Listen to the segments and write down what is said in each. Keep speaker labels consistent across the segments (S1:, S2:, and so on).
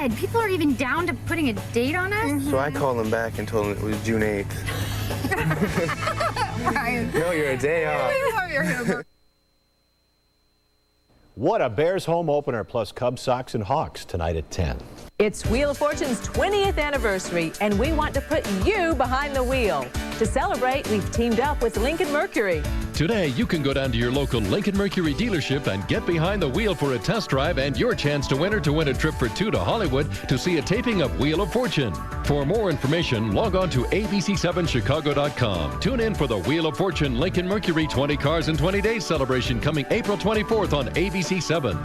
S1: God, people are even down to putting a date on us?
S2: So I called him back and told him it was June 8th.
S3: Ryan.
S2: No, you're a day off.
S3: I love your humor.
S4: What a Bears home opener, plus Cubs, Sox, and Hawks tonight at 10.
S5: It's Wheel of Fortune's 20th anniversary, and we want to put you behind the wheel. To celebrate, we've teamed up with Lincoln Mercury.
S6: Today, you can go down to your local Lincoln Mercury dealership and get behind the wheel for a test drive and your chance to win a trip for two to Hollywood to see a taping of Wheel of Fortune. For more information, log on to abc7chicago.com. Tune in for the Wheel of Fortune Lincoln Mercury 20 Cars in 20 Days celebration coming April 24th on ABC7.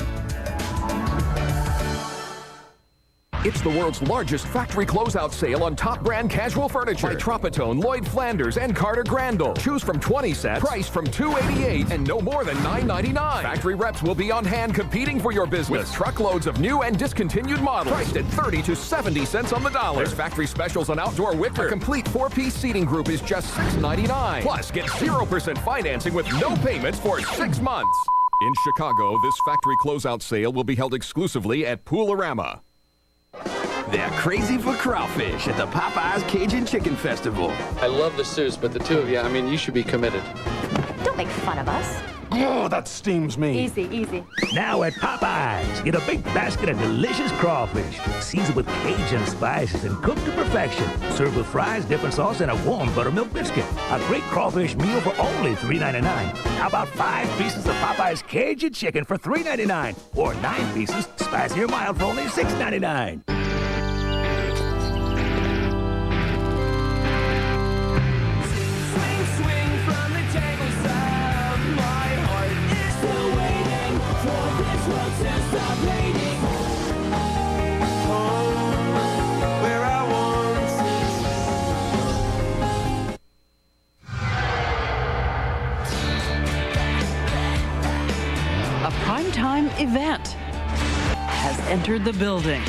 S7: It's the world's largest factory closeout sale on top brand casual furniture by Tropitone, Lloyd Flanders, and Carter Grandel. Choose from 20 sets, priced from $288 and no more than $999. Factory reps will be on hand competing for your business with truckloads of new and discontinued models priced at 30 to 70 cents on the dollar. There's factory specials on outdoor wicker. A complete 4-piece seating group is just $6.99. Plus, get 0% financing with no payments for 6 months. In Chicago, this factory closeout sale will be held exclusively at Pool-A-Rama.
S8: They're crazy for crawfish at the Popeyes Cajun Chicken Festival.
S9: I love the Seuss, but the two of you, I mean, you should be committed.
S1: Don't make fun of us.
S4: Oh, that steams me.
S1: Easy, easy.
S10: Now at Popeyes, get a big basket of delicious crawfish, seasoned with Cajun spices and cooked to perfection. Served with fries, dipping sauce, and a warm buttermilk biscuit. A great crawfish meal for only $3.99. How about 5 pieces of Popeyes Cajun chicken for $3.99? Or 9 pieces, spicy or mild, for only $6.99.
S11: A primetime event has entered the building.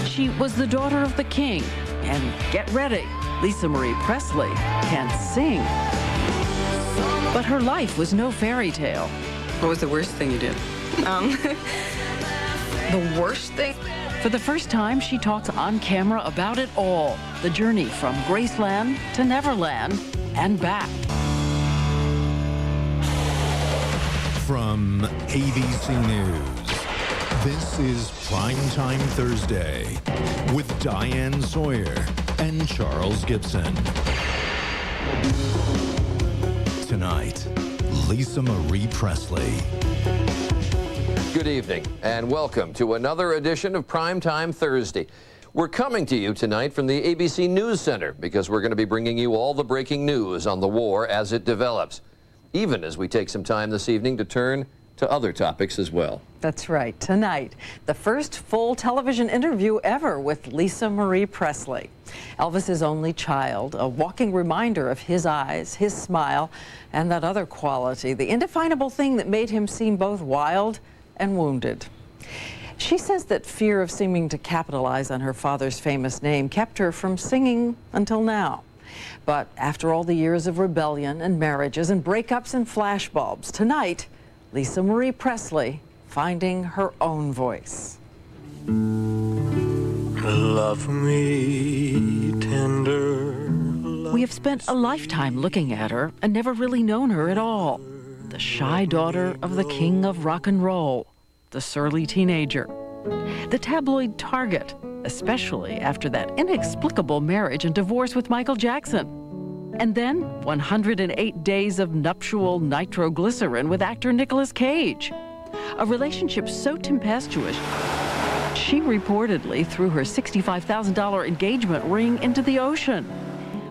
S11: She was the daughter of the king, and get ready, Lisa Marie Presley can sing. But her life was no fairy tale.
S3: What was the worst thing you did? The worst thing?
S11: For the first time, she talks on camera about it all. The journey from Graceland to Neverland and back.
S12: From ABC News, this is Primetime Thursday with Diane Saywer and Charles Gibson. Tonight, Lisa Marie Presley.
S13: Good evening and welcome to another edition of Primetime Thursday. We're coming to you tonight from the ABC News Center because we're going to be bringing you all the breaking news on the war as it develops, even as we take some time this evening to turn to other topics as well.
S11: That's right. Tonight, the first full television interview ever with Lisa Marie Presley. Elvis's only child, a walking reminder of his eyes, his smile, and that other quality, the indefinable thing that made him seem both wild and wounded. She says that fear of seeming to capitalize on her father's famous name kept her from singing until now. But after all the years of rebellion and marriages and breakups and flashbulbs, tonight, Lisa Marie Presley finding her own voice.
S14: Love me tender.
S11: We have spent a lifetime looking at her and never really known her at all. The shy daughter of the king of rock and roll, the surly teenager, the tabloid target, especially after that inexplicable marriage and divorce with Michael Jackson. And then 108 days of nuptial nitroglycerin with actor Nicolas Cage. A relationship so tempestuous, she reportedly threw her $65,000 engagement ring into the ocean.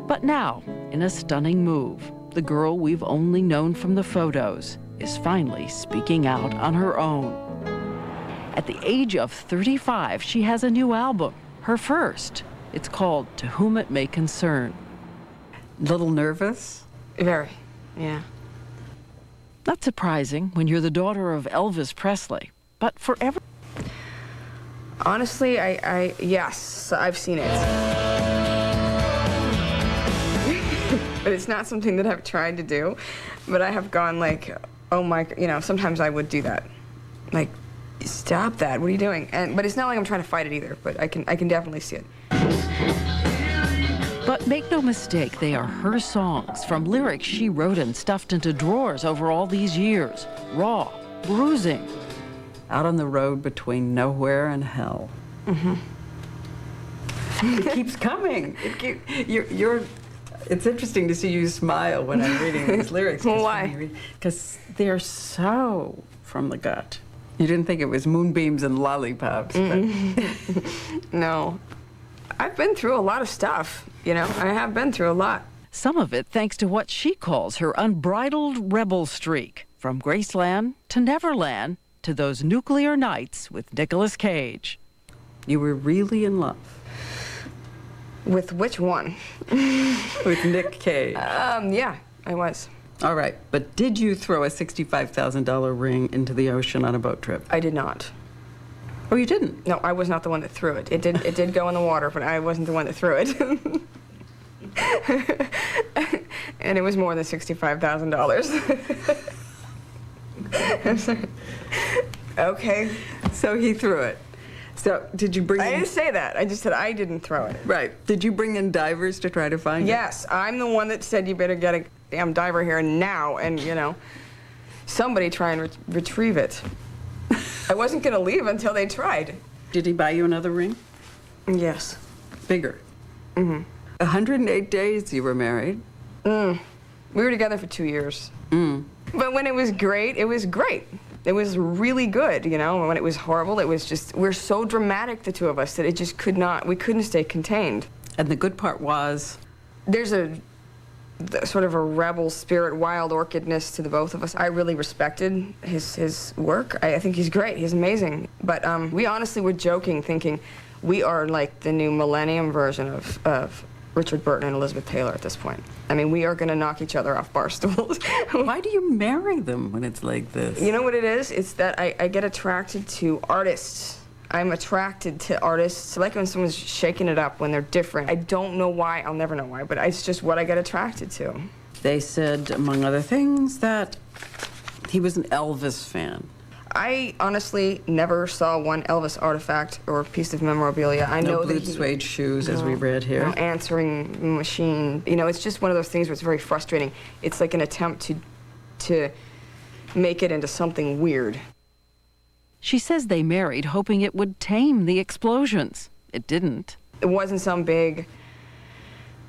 S11: But now, in a stunning move, the girl we've only known from the photos is finally speaking out on her own. At the age of 35, she has a new album, her first. It's called To Whom It May Concern.
S3: Little nervous? Very, yeah.
S11: Not surprising when you're the daughter of Elvis Presley, but forever.
S3: Honestly, yes, I've seen it. But it's not something that I've tried to do. But I have gone like, oh my, sometimes I would do that. Like, stop that, what are you doing? But it's not like I'm trying to fight it either, but I can definitely see it.
S11: But make no mistake, they are her songs, from lyrics she wrote and stuffed into drawers over all these years. Raw, bruising.
S15: Out on the road between nowhere and hell.
S3: Mm-hmm.
S15: It keeps coming. It's interesting to see you smile when I'm reading these lyrics.
S3: Why?
S15: Because they're so from the gut. You didn't think it was moonbeams and lollipops, but...
S3: No. I've been through a lot of stuff, you know? I have been through a lot.
S11: Some of it thanks to what she calls her unbridled rebel streak. From Graceland to Neverland to those nuclear nights with Nicolas Cage.
S15: You were really in love.
S3: With which one?
S15: With Nick Cage.
S3: Yeah, I was.
S15: All right, but did you throw a $65,000 ring into the ocean on a boat trip?
S3: I did not.
S15: Oh, you didn't?
S3: No, I was not the one that threw it. It did go in the water, but I wasn't the one that threw it. And it was more than $65,000. Okay.
S15: So he threw it. So did you bring
S3: I didn't say that. I just said I didn't throw it.
S15: Right. Did you bring in divers to try to find it?
S3: Yes, I'm the one that said you better get a damn diver here now and, you know, somebody try and retrieve it. I wasn't going to leave until they tried.
S15: Did he buy you another ring?
S3: Yes.
S15: Bigger?
S3: Mm-hmm.
S15: 108 days you were married.
S3: We were together for 2 years. But when it was great, it was great. It was really good, you know. When it was horrible, it was just, we're so dramatic, the two of us, that it just we couldn't stay contained.
S15: And the good part was?
S3: There's sort of a rebel spirit, wild orchidness to the both of us. I really respected his work. I think he's great, he's amazing. But we honestly were joking, thinking we are like the new millennium version of Richard Burton and Elizabeth Taylor at this point. I mean, we are going to knock each other off bar stools.
S15: Why do you marry them when it's like this?
S3: You know what it is? It's that I get attracted to artists. I'm attracted to artists. I like when someone's shaking it up, when they're different. I don't know why, I'll never know why, but it's just what I get attracted to.
S15: They said, among other things, that he was an Elvis fan.
S3: I honestly never saw one Elvis artifact or piece of memorabilia. I know
S15: blue suede shoes, as we read here.
S3: No answering machine. You know, it's just one of those things where it's very frustrating. It's like an attempt to make it into something weird.
S11: She says they married hoping it would tame the explosions. It didn't.
S3: It wasn't some big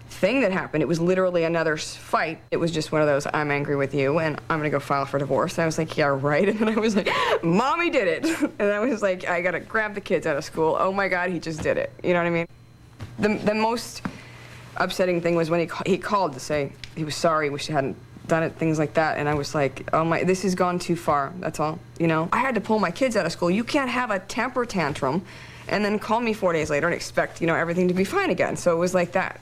S3: thing that happened. It was literally another fight. It was just one of those, I'm angry with you and I'm gonna go file for divorce. And I was like, yeah, right. And then I was like, Mommy did it. And I was like, I gotta grab the kids out of school. Oh my God, he just did it. You know what I mean? The most upsetting thing was when he called to say he was sorry, wish he hadn't done it, things like that. And I was like, oh my, this has gone too far, that's all, you know? I had to pull my kids out of school. You can't have a temper tantrum and then call me 4 days later and expect, you know, everything to be fine again. So it was like that.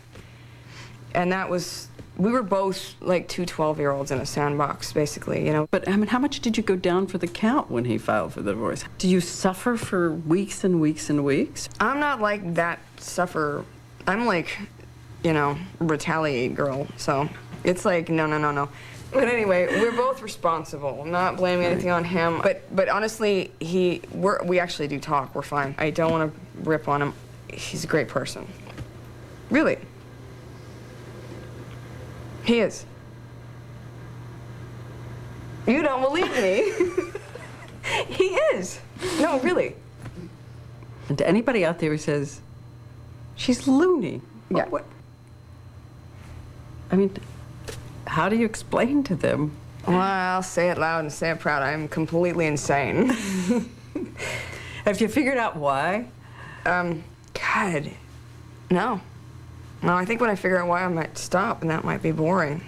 S3: And that was, we were both like two 12-year-olds in a sandbox, basically, you know.
S15: But I mean, how much did you go down for the count when he filed for the divorce? Do you suffer for weeks and weeks and weeks?
S3: I'm not like that suffer. I'm like, you know, retaliate girl. So it's like, no. But anyway, we're both responsible. I'm not blaming anything on him. But honestly, we actually do talk. We're fine. I don't want to rip on him. He's a great person. Really. He is. You don't believe me. He is. No, really.
S15: And to anybody out there who says, she's loony.
S3: Yeah.
S15: What? I mean, how do you explain to them?
S3: Well, I'll say it loud and say it proud. I'm completely insane.
S15: Have you figured out why?
S3: God, no. No, I think when I figure out why, I might stop, and that might be boring.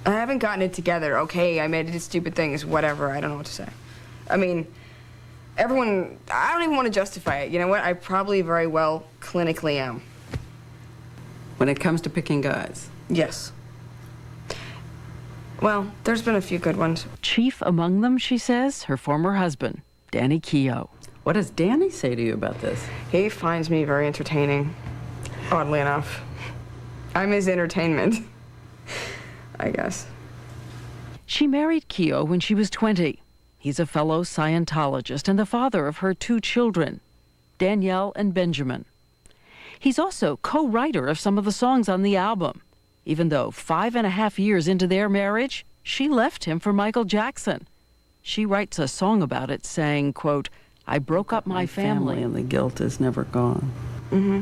S3: I haven't gotten it together. Okay, I made stupid things, whatever. I don't know what to say. I mean, everyone, I don't even want to justify it. You know what? I probably very well clinically am.
S15: When it comes to picking guys?
S3: Yes. Well, there's been a few good ones.
S11: Chief among them, she says, her former husband, Danny Keough.
S15: What does Danny say to you about this?
S3: He finds me very entertaining, oddly enough. I'm his entertainment, I guess.
S11: She married Keough when she was 20. He's a fellow Scientologist and the father of her 2 children, Danielle and Benjamin. He's also co-writer of some of the songs on the album, even though 5.5 years into their marriage, she left him for Michael Jackson. She writes a song about it saying, quote, "I broke up my family
S15: and the guilt is never gone."
S3: Mm-hmm.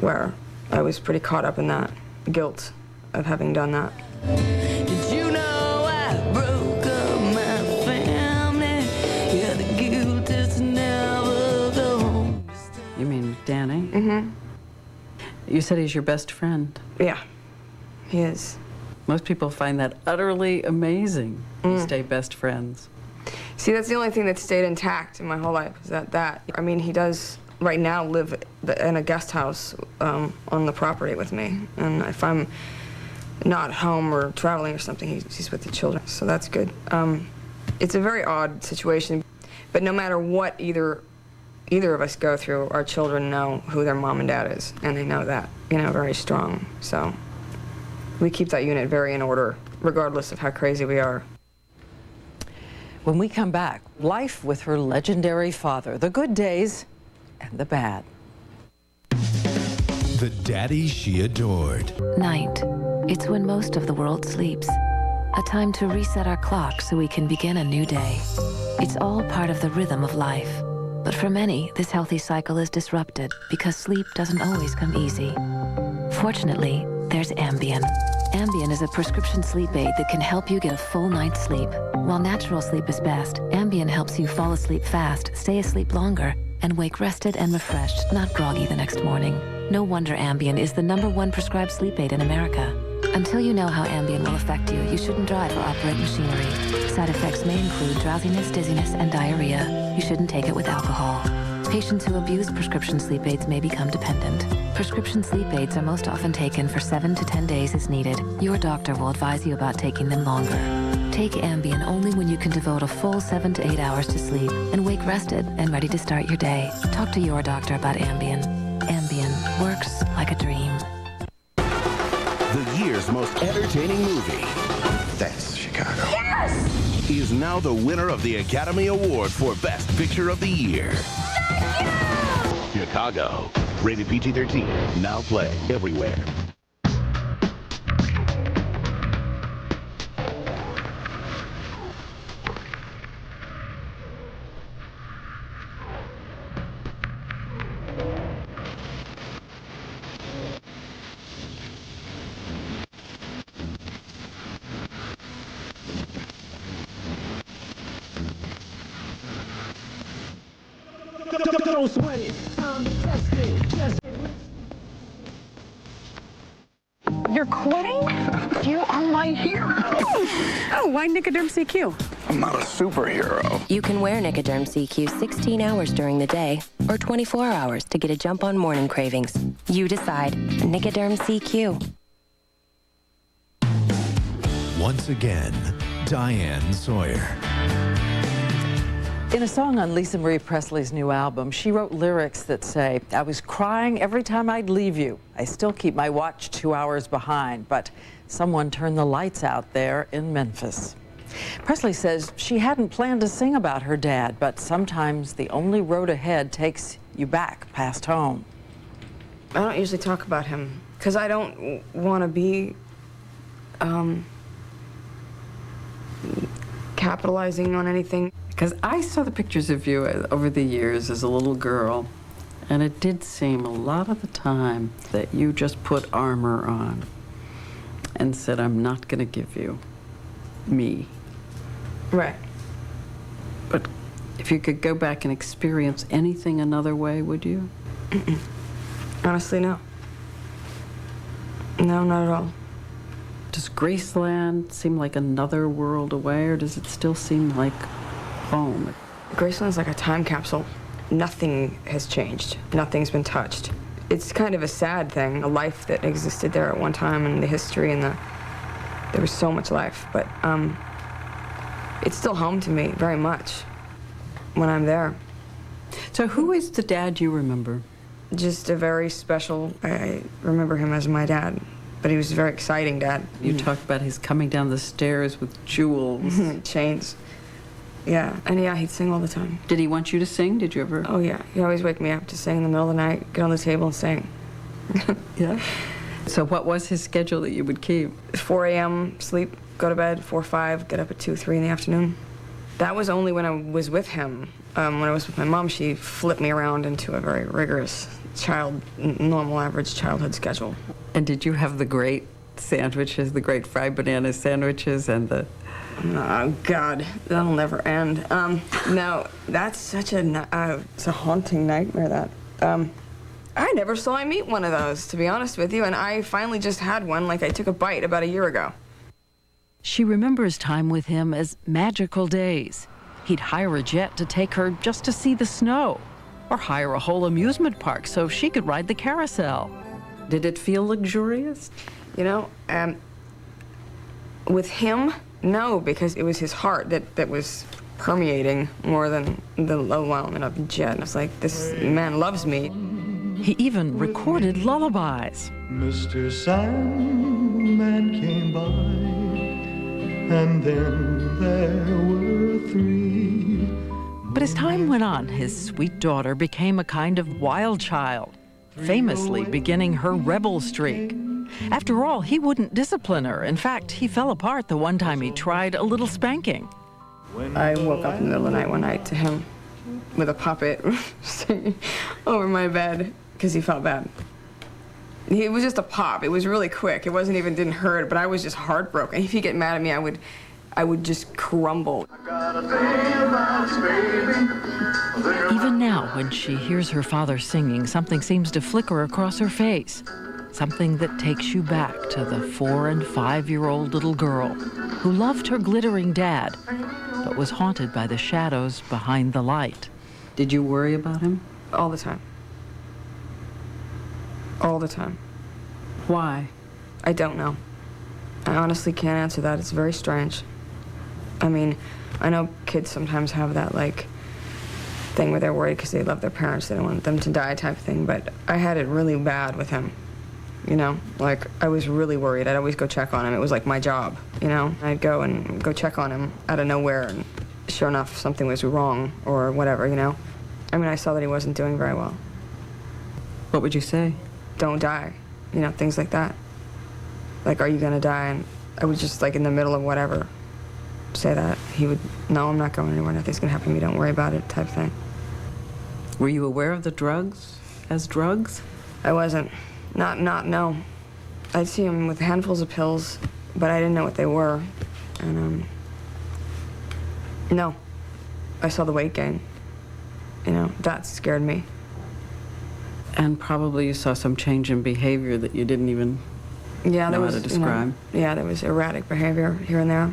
S3: Where I was pretty caught up in that guilt of having done that.
S16: Did you know I broke up my family? Yeah, the guilt is never gone.
S15: You mean Danny?
S3: Mm-hmm.
S15: You said he's your best friend.
S3: Yeah, he is.
S15: Most people find that utterly amazing. You stay best friends.
S3: See, that's the only thing that stayed intact in my whole life, is that. I mean, he does right now live in a guest house on the property with me. And if I'm not home or traveling or something, he's with the children, so that's good. It's a very odd situation, but no matter what either of us go through, our children know who their mom and dad is, and they know that, very strong. So we keep that unit very in order, regardless of how crazy we are.
S5: When we come back, life with her legendary father, the good days and the bad.
S12: The daddy she adored.
S17: Night. It's when most of the world sleeps. A time to reset our clock so we can begin a new day. It's all part of the rhythm of life. But for many, this healthy cycle is disrupted because sleep doesn't always come easy. Fortunately, there's Ambien. Ambien is a prescription sleep aid that can help you get a full night's sleep. While natural sleep is best, Ambien helps you fall asleep fast, stay asleep longer, and wake rested and refreshed, not groggy the next morning. No wonder Ambien is the #1 prescribed sleep aid in America. Until you know how Ambien will affect you, you shouldn't drive or operate machinery. Side effects may include drowsiness, dizziness, and diarrhea. You shouldn't take it with alcohol. Patients who abuse prescription sleep aids may become dependent. Prescription sleep aids are most often taken for 7 to 10 days as needed. Your doctor will advise you about taking them longer. Take Ambien only when you can devote a full 7 to 8 hours to sleep and wake rested and ready to start your day. Talk to your doctor about Ambien. Ambien works like a dream.
S18: The year's most entertaining movie.
S2: That's Chicago.
S18: Yes! Is now the winner of the Academy Award for Best Picture of the Year. Chicago. Rated PG-13. Now play everywhere.
S16: Don't sweat it. I'm testing.
S19: You're quitting? You are my hero. Oh, why Nicoderm CQ?
S2: I'm not a superhero.
S20: You can wear Nicoderm CQ 16 hours during the day or 24 hours to get a jump on morning cravings. You decide. Nicoderm CQ.
S12: Once again, Diane Saywer.
S5: In a song on Lisa Marie Presley's new album, she wrote lyrics that say, "I was crying every time I'd leave you. I still keep my watch 2 hours behind, but someone turned the lights out there in Memphis." Presley says she hadn't planned to sing about her dad, but sometimes the only road ahead takes you back past home.
S3: I don't usually talk about him because I don't want to be capitalizing on anything.
S15: Because I saw the pictures of you over the years as a little girl, and it did seem a lot of the time that you just put armor on and said, "I'm not going to give you me."
S3: Right.
S15: But if you could go back and experience anything another way, would you?
S3: Honestly, no. No, not at all.
S15: Does Graceland seem like another world away, or does it still seem like home?
S3: Graceland's like a time capsule. Nothing has changed. Nothing's been touched. It's kind of a sad thing, a life that existed there at one time, and the history and there was so much life, but it's still home to me very much when I'm there.
S15: So who is the dad you remember?
S3: Just a very special, I remember him as my dad, but he was a very exciting dad.
S15: You talked about his coming down the stairs with jewels.
S3: Chains. Yeah, and yeah, he'd sing all the time.
S15: Did he want you to sing? Did you ever?
S3: Oh yeah, he'd always wake me up to sing in the middle of the night, get on the table and sing.
S15: Yeah. So what was his schedule that you would keep?
S3: 4 a.m., sleep, go to bed, 4, 5, get up at 2, 3 in the afternoon. That was only when I was with him. When I was with my mom, she flipped me around into a very rigorous normal average childhood schedule.
S15: And did you have the great sandwiches, the great fried banana sandwiches and the...
S3: Oh, God, that'll never end. No, that's such it's a haunting nightmare, that. I never saw him eat one of those, to be honest with you, and I finally just had one, like I took a bite about a year ago.
S11: She remembers time with him as magical days. He'd hire a jet to take her just to see the snow, or hire a whole amusement park so she could ride the carousel.
S15: Did it feel luxurious?
S3: You know, with him, no, because it was his heart that was permeating more than the low element of the jet. And it's like, this man loves me.
S11: He even recorded lullabies.
S14: Mr. Sandman came by, and then there were 3.
S11: But as time went on, his sweet daughter became a kind of wild child, famously beginning her rebel streak. After all, he wouldn't discipline her. In fact, he fell apart the one time he tried a little spanking.
S3: I woke up in the middle of the night one night to him with a puppet singing over my bed because he felt bad. It was just a pop. It was really quick. It didn't hurt, but I was just heartbroken. If he'd get mad at me, I would just crumble.
S11: Even now, when she hears her father singing, something seems to flicker across her face. Something that takes you back to the 4- and 5-year-old little girl who loved her glittering dad, but was haunted by the shadows behind the light.
S15: Did you worry about him?
S3: All the time. All the time.
S15: Why?
S3: I don't know. I honestly can't answer that. It's very strange. I mean, I know kids sometimes have that, like, thing where they're worried because they love their parents, they don't want them to die type thing, but I had it really bad with him. You know, like, I was really worried. I'd always go check on him. It was like my job, you know? I'd go check on him out of nowhere, and sure enough, something was wrong or whatever, you know? I mean, I saw that he wasn't doing very well.
S15: What would you say?
S3: Don't die, you know, things like that. Like, are you gonna die? And I would just, like, in the middle of whatever, say that. He would, no, I'm not going anywhere. Nothing's gonna happen to me. Don't worry about it, type thing.
S15: Were you aware of the drugs as drugs?
S3: I wasn't. No. I'd see him with handfuls of pills, but I didn't know what they were. And, no. I saw the weight gain. You know, that scared me.
S15: And probably you saw some change in behavior that you didn't even know how to describe.
S3: Yeah, there was erratic behavior here and there.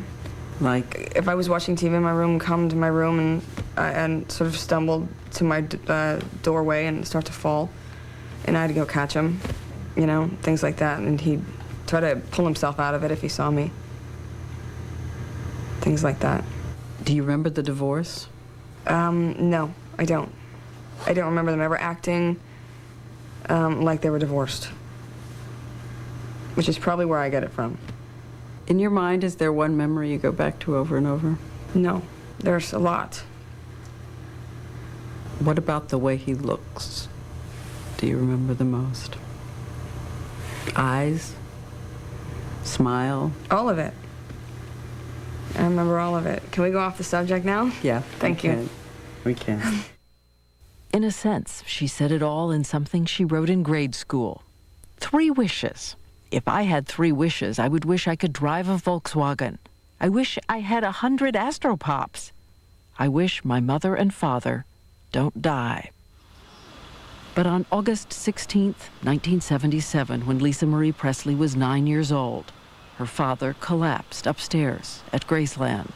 S15: Like?
S3: If I was watching TV in my room, come to my room and sort of stumbled to my doorway and start to fall, and I had to go catch him, you know, things like that. And he'd try to pull himself out of it if he saw me. Things like that.
S15: Do you remember the divorce?
S3: No, I don't. I don't remember them ever acting like they were divorced, which is probably where I get it from.
S15: In your mind, is there one memory you go back to over and over?
S3: No, there's a lot.
S15: What about the way he looks do you remember the most? Eyes? Smile?
S3: All of it. I remember all of it. Can we go off the subject now?
S15: Yeah.
S3: Thank you.
S15: We can.
S11: In a sense, she said it all in something she wrote in grade school. 3 wishes. If I had 3 wishes, I would wish I could drive a Volkswagen. I wish I had 100 Astropops. I wish my mother and father don't die. But on August 16th, 1977, when Lisa Marie Presley was 9 years old, her father collapsed upstairs at Graceland.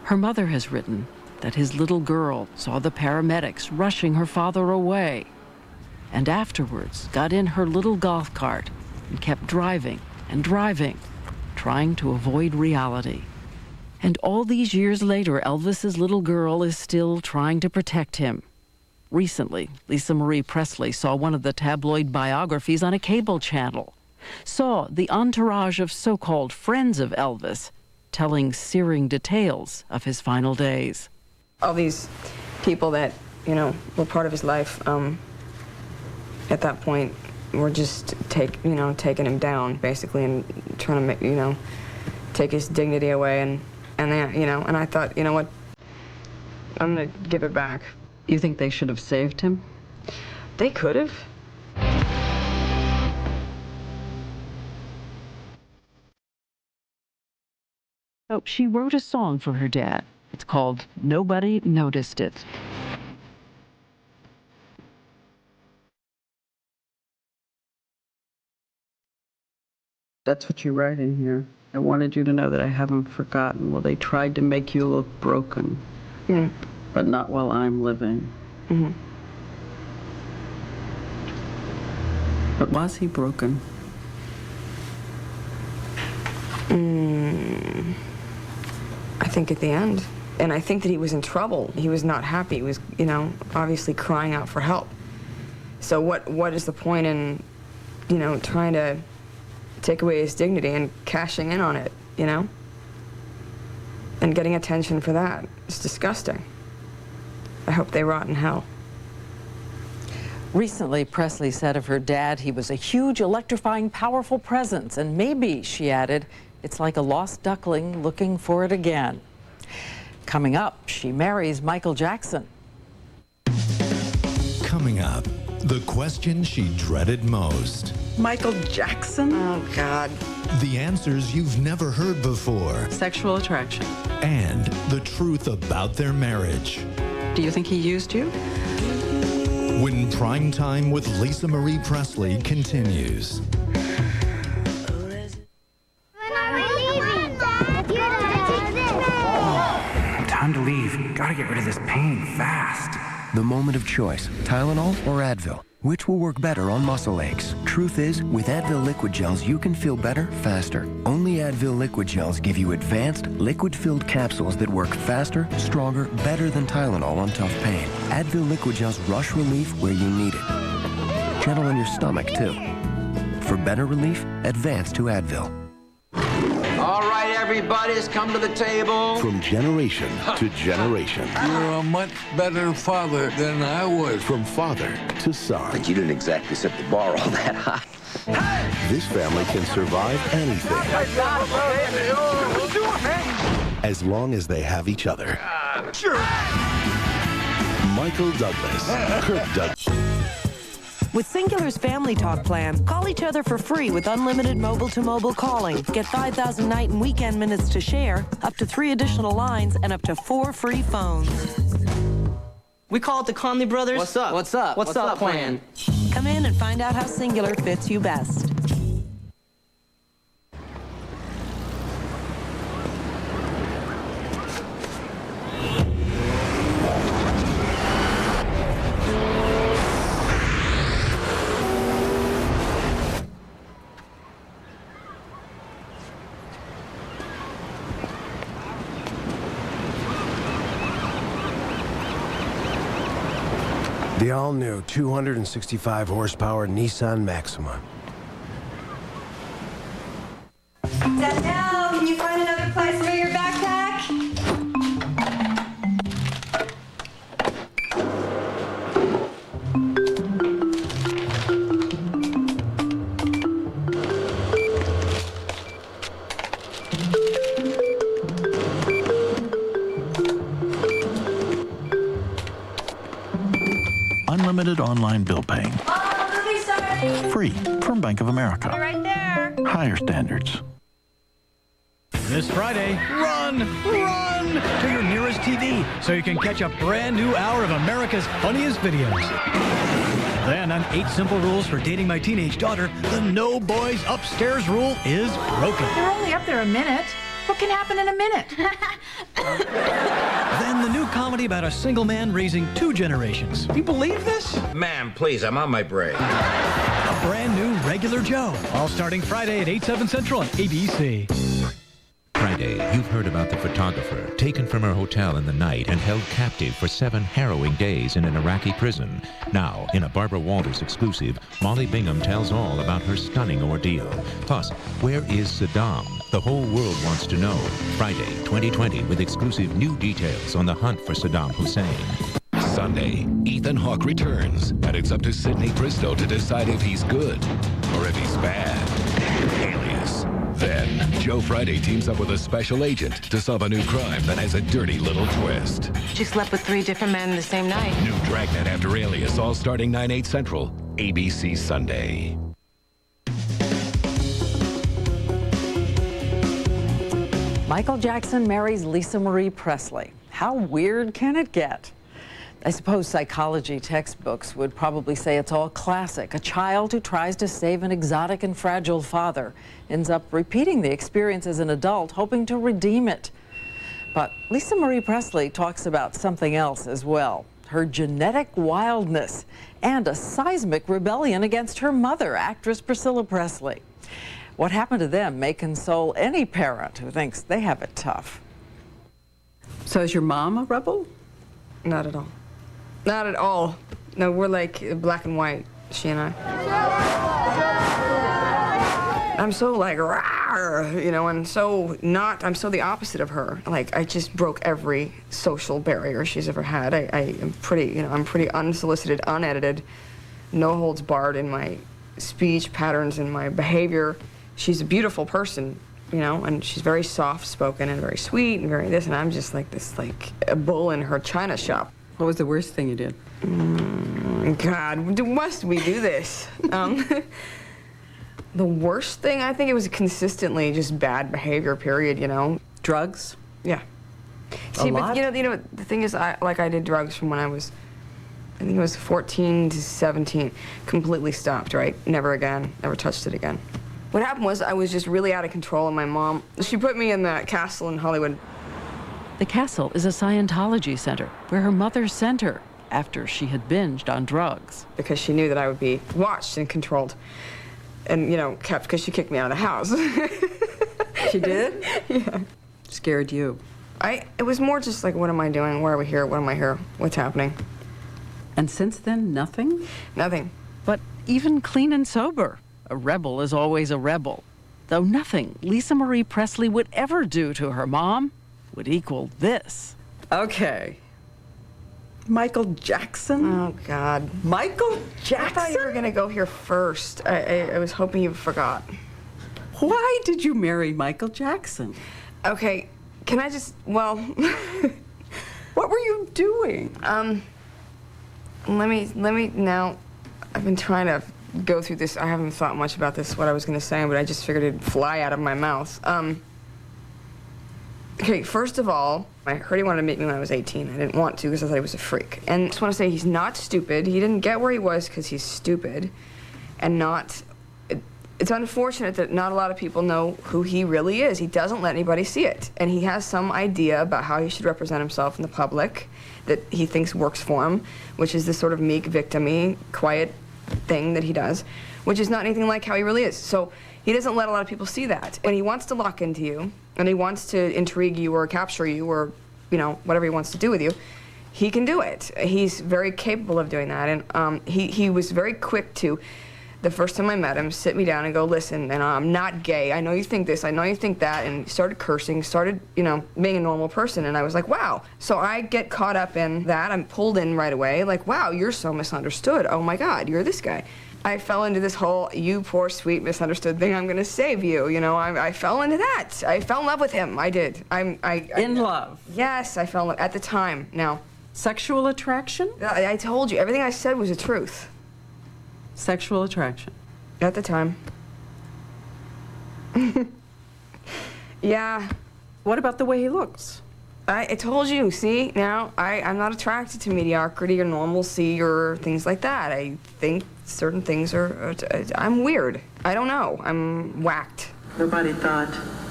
S11: Her mother has written that his little girl saw the paramedics rushing her father away, and afterwards got in her little golf cart and kept driving and driving, trying to avoid reality. And all these years later, Elvis's little girl is still trying to protect him. Recently, Lisa Marie Presley saw one of the tabloid biographies on a cable channel, saw the entourage of so-called friends of Elvis telling searing details of his final days.
S3: All these people that, you know, were part of his life at that point were just taking him down, basically, and trying to make, you know, take his dignity away. And then, you know, and I thought, you know what, I'm gonna give it back.
S15: You think they should have saved him?
S3: They could have.
S11: Oh, she wrote a song for her dad. It's called Nobody Noticed It.
S15: That's what you write in here. I wanted you to know that I haven't forgotten. Well, they tried to make you look broken, but not while I'm living. But was he broken?
S3: I think at the end. And I think that he was in trouble. He was not happy. He was, you know, obviously crying out for help. So what is the point in, you know, trying to take away his dignity and cashing in on it, you know? And getting attention for that. It's disgusting. I hope they rot in hell.
S5: Recently, Presley said of her dad, he was a huge, electrifying, powerful presence. And maybe, she added, it's like a lost duckling looking for it again. Coming up, she marries Michael Jackson.
S12: Coming up, the question she dreaded most.
S15: Michael Jackson?
S3: Oh, God.
S12: The answers you've never heard before.
S15: Sexual attraction.
S12: And the truth about their marriage.
S15: Do you think he used you?
S12: When Primetime with Lisa Marie Presley continues.
S21: Time to leave. Gotta get rid of this pain fast.
S22: The moment of choice, Tylenol or Advil? Which will work better on muscle aches? Truth is, with Advil liquid gels, you can feel better, faster. Only Advil liquid gels give you advanced, liquid-filled capsules that work faster, stronger, better than Tylenol on tough pain. Advil liquid gels rush relief where you need it. Gentle on your stomach, too. For better relief, advance to Advil.
S8: All right, everybody's come to the table.
S18: From generation to generation.
S23: You're a much better father than I was.
S18: From father to son.
S8: But you didn't exactly set the bar all that high.
S18: This family can survive anything. As long as they have each other.
S23: Sure.
S18: Michael Douglas. Kirk Douglas.
S24: With Singular's Family Talk plan, call each other for free with unlimited mobile-to-mobile calling. Get 5,000 night and weekend minutes to share, up to 3 additional lines, and up to 4 free phones.
S25: We call it the Conley Brothers.
S26: What's up?
S25: What's up? What's up plan?
S24: Come in and find out how Singular fits you best.
S27: The all-new 265 horsepower Nissan Maxima.
S24: Danielle, can you find another place for your backpack?
S28: Unlimited online bill paying. Free from Bank of America.
S24: Right there.
S28: Higher standards.
S29: This Friday, run to your nearest TV so you can catch a brand new hour of America's funniest videos. Then on 8 simple rules for dating my teenage daughter, the no boys upstairs rule is broken.
S1: They're only up there a minute. What can happen in a minute?
S29: Then the new comedy about a single man raising 2 generations. You believe this?
S8: Ma'am, please, I'm on my break.
S29: A brand new Regular Joe, all starting Friday at 8/7 Central on ABC.
S4: Friday, you've heard about the photographer taken from her hotel in the night and held captive for 7 harrowing days in an Iraqi prison. Now, in a Barbara Walters exclusive, Molly Bingham tells all about her stunning ordeal. Plus, where is Saddam? The whole world wants to know. Friday, 2020, with exclusive new details on the hunt for Saddam Hussein.
S6: Sunday, Ethan Hawke returns, and it's up to Sidney Bristow to decide if he's good or if he's bad. Alias. Then, Joe Friday teams up with a special agent to solve a new crime that has a dirty little twist.
S7: She slept with 3 different men the same night.
S6: New Dragnet after Alias, all starting 9/8 Central, ABC Sunday.
S5: Michael Jackson marries Lisa Marie Presley. How weird can it get? I suppose psychology textbooks would probably say it's all classic. A child who tries to save an exotic and fragile father ends up repeating the experience as an adult, hoping to redeem it. But Lisa Marie Presley talks about something else as well. Her genetic wildness and a seismic rebellion against her mother, actress Priscilla Presley. What happened to them may console any parent who thinks they have it tough.
S15: So is your mom a rebel?
S3: Not at all. Not at all. No, we're like black and white, she and I. I'm so like, rawr, you know, and so not, I'm so the opposite of her. Like, I just broke every social barrier she's ever had. I am pretty, you know, I'm pretty unsolicited, unedited, no holds barred in my speech patterns and my behavior. She's a beautiful person, you know, and she's very soft-spoken and very sweet and very this, and I'm just like this, like, a bull in her china shop.
S15: What was the worst thing you did?
S3: God, must we do this? The worst thing, I think it was consistently just bad behavior, period, you know.
S15: Drugs?
S3: Yeah. See, but you know, the thing is, I did drugs from when I was, I think it was 14 to 17. Completely stopped, right? Never again, never touched it again. What happened was I was just really out of control, and my mom, she put me in that castle in Hollywood.
S11: The castle is a Scientology center where her mother sent her after she had binged on drugs.
S3: Because she knew that I would be watched and controlled and, you know, kept, because she kicked me out of the house.
S15: She did?
S3: Yeah.
S15: Scared you?
S3: It was more just like, what am I doing? Why are we here? What am I here? What's happening?
S15: And since then, nothing?
S3: Nothing.
S11: But even clean and sober, a rebel is always a rebel. Though nothing Lisa Marie Presley would ever do to her mom would equal this.
S15: Okay. Michael Jackson?
S3: Oh, God.
S15: Michael Jackson?
S3: I thought you were going to go here first. I was hoping you forgot.
S15: Why did you marry Michael Jackson?
S3: Okay, can I just, well...
S15: What were you doing?
S3: Let me now, I've been trying to go through this. I haven't thought much about this, what I was going to say, but I just figured it'd fly out of my mouth. Okay, first of all, I heard he wanted to meet me when I was 18. I didn't want to because I thought he was a freak. And I just want to say he's not stupid. He didn't get where he was because he's stupid. And it's unfortunate that not a lot of people know who he really is. He doesn't let anybody see it. And he has some idea about how he should represent himself in the public that he thinks works for him, which is this sort of meek, victim-y, quiet thing that he does, which is not anything like how he really is. So he doesn't let a lot of people see that. When he wants to lock into you, and he wants to intrigue you or capture you or, you know, whatever he wants to do with you, he can do it. He's very capable of doing that. And he was very quick to, the first time I met him, sit me down and go, listen, and I'm not gay. I know you think this, I know you think that. And he started cursing, started, you know, being a normal person. And I was like, wow. So I get caught up in that. I'm pulled in right away. Like, wow, you're so misunderstood. Oh my God, you're this guy. I fell into this whole, you poor, sweet, misunderstood thing, I'm gonna save you, you know, I fell into that. I fell in love with him, I did.
S15: In love?
S3: Yes, I fell in love, at the time, now.
S15: Sexual attraction?
S3: I told you, everything I said was the truth.
S15: Sexual attraction?
S3: At the time. Yeah.
S15: What about the way he looks?
S3: I told you, see, now, I'm not attracted to mediocrity or normalcy or things like that. I think certain things are, I'm weird. I don't know, I'm whacked.
S9: Nobody thought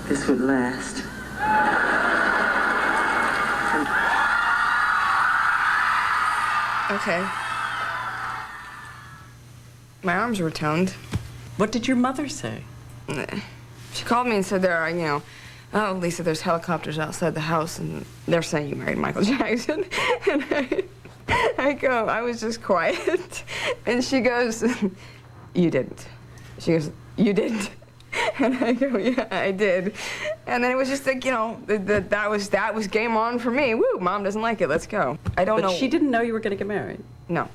S9: this would last.
S3: Okay. My arms were toned.
S15: What did your mother say?
S3: She called me and said there are, you know, oh, Lisa, there's helicopters outside the house, and they're saying you married Michael Jackson. And I go, I was just quiet. And she goes, you didn't. She goes, you didn't. And I go, yeah, I did. And then it was just like, you know, that was game on for me. Woo, Mom doesn't like it, let's go. I don't know.
S15: But she didn't know you were going to get married?
S3: No.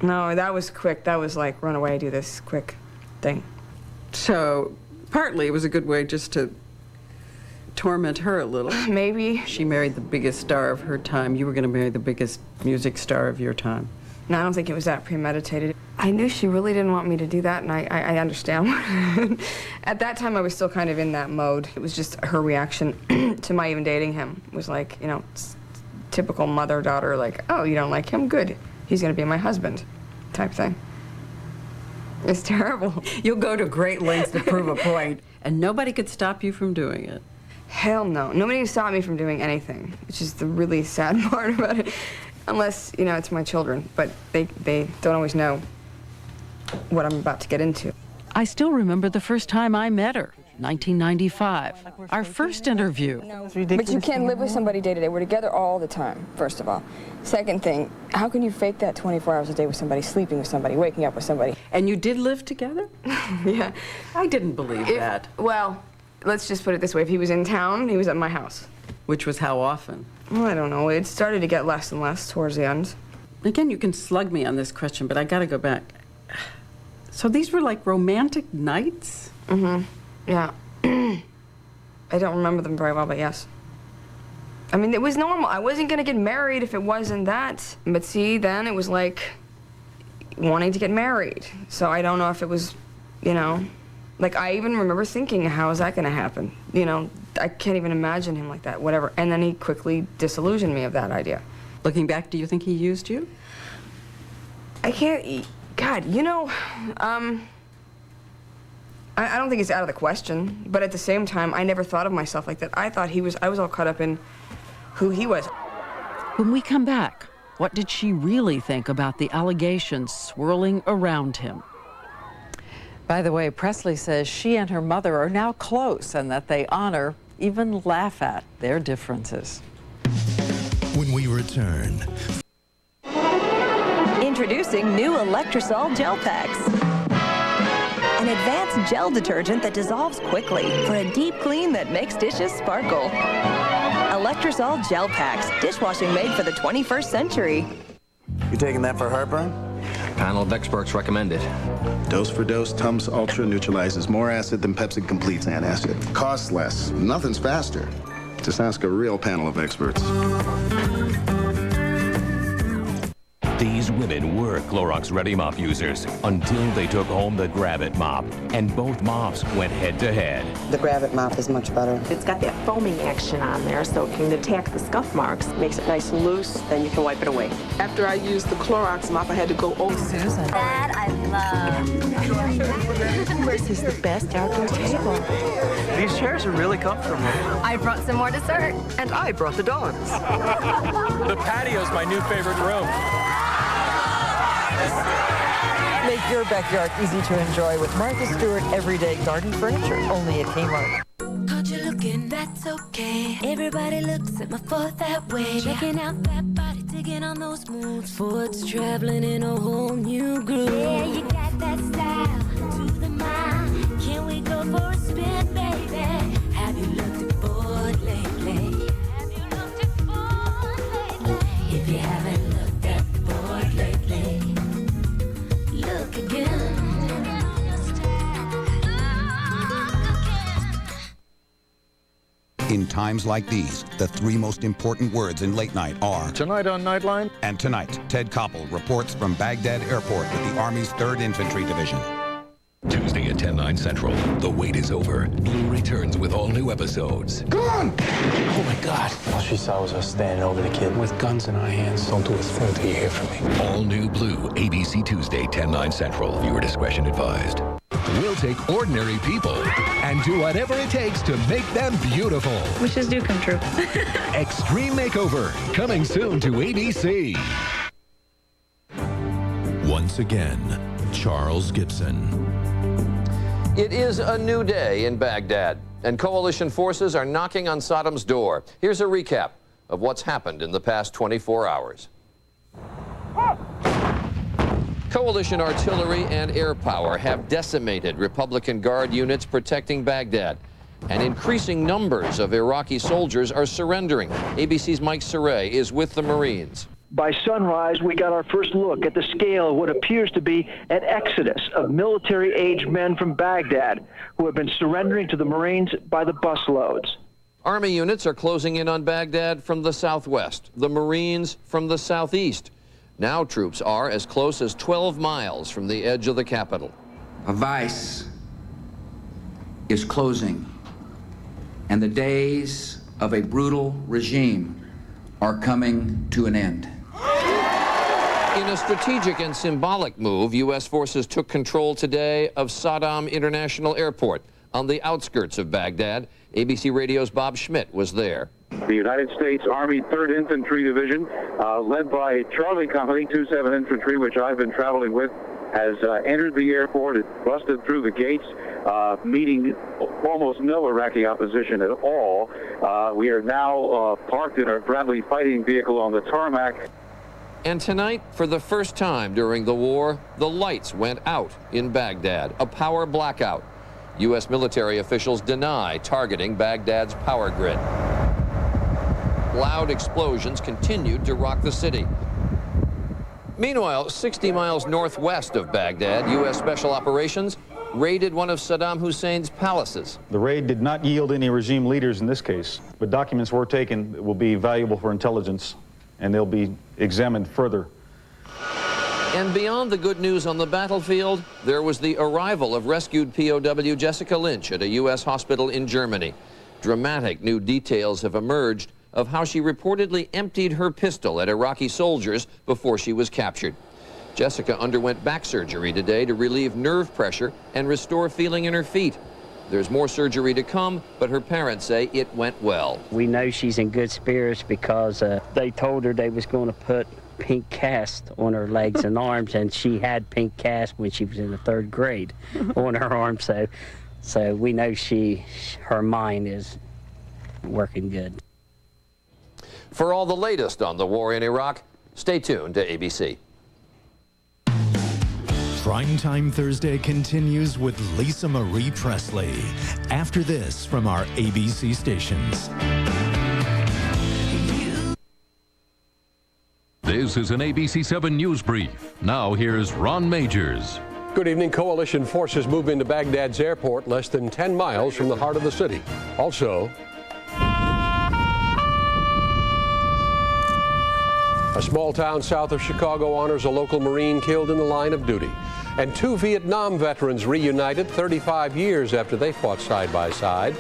S3: No, that was quick. That was like, run away, do this quick thing.
S15: So, partly it was a good way just to torment her a little.
S3: Maybe.
S15: She married the biggest star of her time. You were going to marry the biggest music star of your time.
S3: No, I don't think it was that premeditated. I knew she really didn't want me to do that, and I understand. At that time, I was still kind of in that mode. It was just her reaction to my even dating him. It was like, you know, typical mother-daughter, like, oh, you don't like him? Good. He's going to be my husband type thing. It's terrible.
S15: You'll go to great lengths to prove a point, and nobody could stop you from doing it.
S3: Hell no. Nobody can stop me from doing anything, which is the really sad part about it. Unless, you know, it's my children, but they don't always know what I'm about to get into.
S11: I still remember the first time I met her, 1995. Our first interview.
S3: But you can't live with somebody day to day. We're together all the time, first of all. Second thing, how can you fake that 24 hours a day with somebody, sleeping with somebody, waking up with somebody?
S15: And you did live together?
S3: Yeah.
S15: I didn't believe that.
S3: Well, let's just put it this way. If he was in town, he was at my house.
S15: Which was how often?
S3: Well, I don't know. It started to get less and less towards the end.
S15: Again, you can slug me on this question, but I gotta go back. So these were like romantic nights?
S3: Mm-hmm. Yeah. I don't remember them very well, but yes. I mean, it was normal. I wasn't gonna get married if it wasn't that. But see, then it was like wanting to get married. So I don't know if it was, you know, like I even remember thinking, how is that gonna happen? You know, I can't even imagine him like that, whatever. And then he quickly disillusioned me of that idea.
S15: Looking back, do you think he used you?
S3: I can't, God, you know, I don't think it's out of the question, but at the same time, I never thought of myself like that. I thought I was all caught up in who he was.
S11: When we come back, what did she really think about the allegations swirling around him?
S5: By the way, Presley says she and her mother are now close and that they honor, even laugh at, their differences.
S12: When we return.
S2: Introducing new Electrosol Gel Packs. An advanced gel detergent that dissolves quickly for a deep clean that makes dishes sparkle. Electrosol Gel Packs, dishwashing made for the 21st century.
S10: You taking that for heartburn?
S13: Panel of experts recommend it.
S14: Dose for dose, Tums Ultra neutralizes more acid than Pepsi Complete's antacid. Costs less. Nothing's faster. Just ask a real panel of experts.
S6: These women were Clorox Ready Mop users until they took home the Grab-It mop, and both mops went head-to-head.
S16: The Grab-It mop is much better.
S17: It's got that foaming action on there, so it can attack the scuff marks. Makes it nice and loose, then you can wipe it away.
S19: After I used the Clorox mop, I had to go over.
S17: Susan.
S20: That I love.
S17: This is the best outdoor table.
S26: These chairs are really comfortable.
S20: I brought some more dessert.
S26: And I brought the dogs.
S30: The patio's my new favorite room.
S5: Make your backyard easy to enjoy with Martha Stewart Everyday Garden Furniture, only at Kmart.
S31: Caught you looking, that's okay. Everybody looks at my foot that way. Checking out that body, digging on those moves. Forwards traveling in a whole new groove. Yeah, you got that style to the mind. Can we go for a spin, baby? Have you looked at Ford lately? Have you looked at Ford lately? If you haven't looked at Ford lately, look again.
S32: In times like these, the three most important words in late night are...
S33: Tonight on Nightline?
S32: And tonight, Ted Koppel reports from Baghdad Airport with the Army's 3rd Infantry Division.
S6: Tuesday at 10/9 Central, the wait is over. Blue returns with all new episodes.
S10: Gone! Oh my God. All she saw was us standing over the kid with guns in our hands. Don't do a thing until you hear from me.
S6: All new Blue, ABC Tuesday, 10/9 Central. Viewer discretion advised. We'll take ordinary people and do whatever it takes to make them beautiful.
S34: Wishes do come true.
S6: Extreme Makeover, coming soon to ABC.
S12: Once again, Charles Gibson.
S13: It is a new day in Baghdad.
S1: And coalition forces are knocking on Saddam's door. Here's a recap of what's happened in the past 24 hours. Coalition artillery and air power have decimated Republican Guard units protecting Baghdad. And increasing numbers of Iraqi soldiers are surrendering. ABC's Mike Saray is with the Marines.
S4: By sunrise, we got our first look at the scale of what appears to be an exodus of military-aged men from Baghdad who have been surrendering to the Marines by the busloads.
S1: Army units are closing in on Baghdad from the southwest, the Marines from the southeast. Now troops are as close as 12 miles from the edge of the capital.
S8: A vice is closing, and the days of a brutal regime are coming to an end.
S1: In a strategic and symbolic move, U.S. forces took control today of Saddam International Airport on the outskirts of Baghdad. ABC Radio's Bob Schmidt was there.
S18: The United States Army 3rd Infantry Division, led by Charlie Company, 27 Infantry, which I've been traveling with, has entered the airport. It busted through the gates, meeting almost no Iraqi opposition at all. We are now parked in our Bradley fighting vehicle on the tarmac.
S1: And tonight, for the first time during the war, the lights went out in Baghdad, a power blackout. U.S. military officials deny targeting Baghdad's power grid. Loud explosions continued to rock the city. Meanwhile, 60 miles northwest of Baghdad, U.S. Special Operations raided one of Saddam Hussein's palaces.
S21: The raid did not yield any regime leaders in this case, but documents were taken that will be valuable for intelligence, and they'll be examined further.
S1: And beyond the good news on the battlefield, there was the arrival of rescued POW Jessica Lynch at a U.S. hospital in Germany. Dramatic new details have emerged of how she reportedly emptied her pistol at Iraqi soldiers before she was captured. Jessica underwent back surgery today to relieve nerve pressure and restore feeling in her feet. There's more surgery to come, but her parents say it went well.
S22: We know she's in good spirits because they told her they was going to put pink cast on her legs and arms, and she had pink cast when she was in the 3rd grade on her arms. So we know her mind is working good.
S1: For all the latest on the war in Iraq, stay tuned to ABC.
S12: Primetime Thursday continues with Lisa Marie Presley. After this, from our ABC stations.
S6: This is an ABC 7 News Brief. Now here's Ron Majors.
S23: Good evening. Coalition forces move into Baghdad's airport, less than 10 miles from the heart of the city. Also, a small town south of Chicago honors a local Marine killed in the line of duty. And 2 Vietnam veterans reunited 35 years after they fought side by side.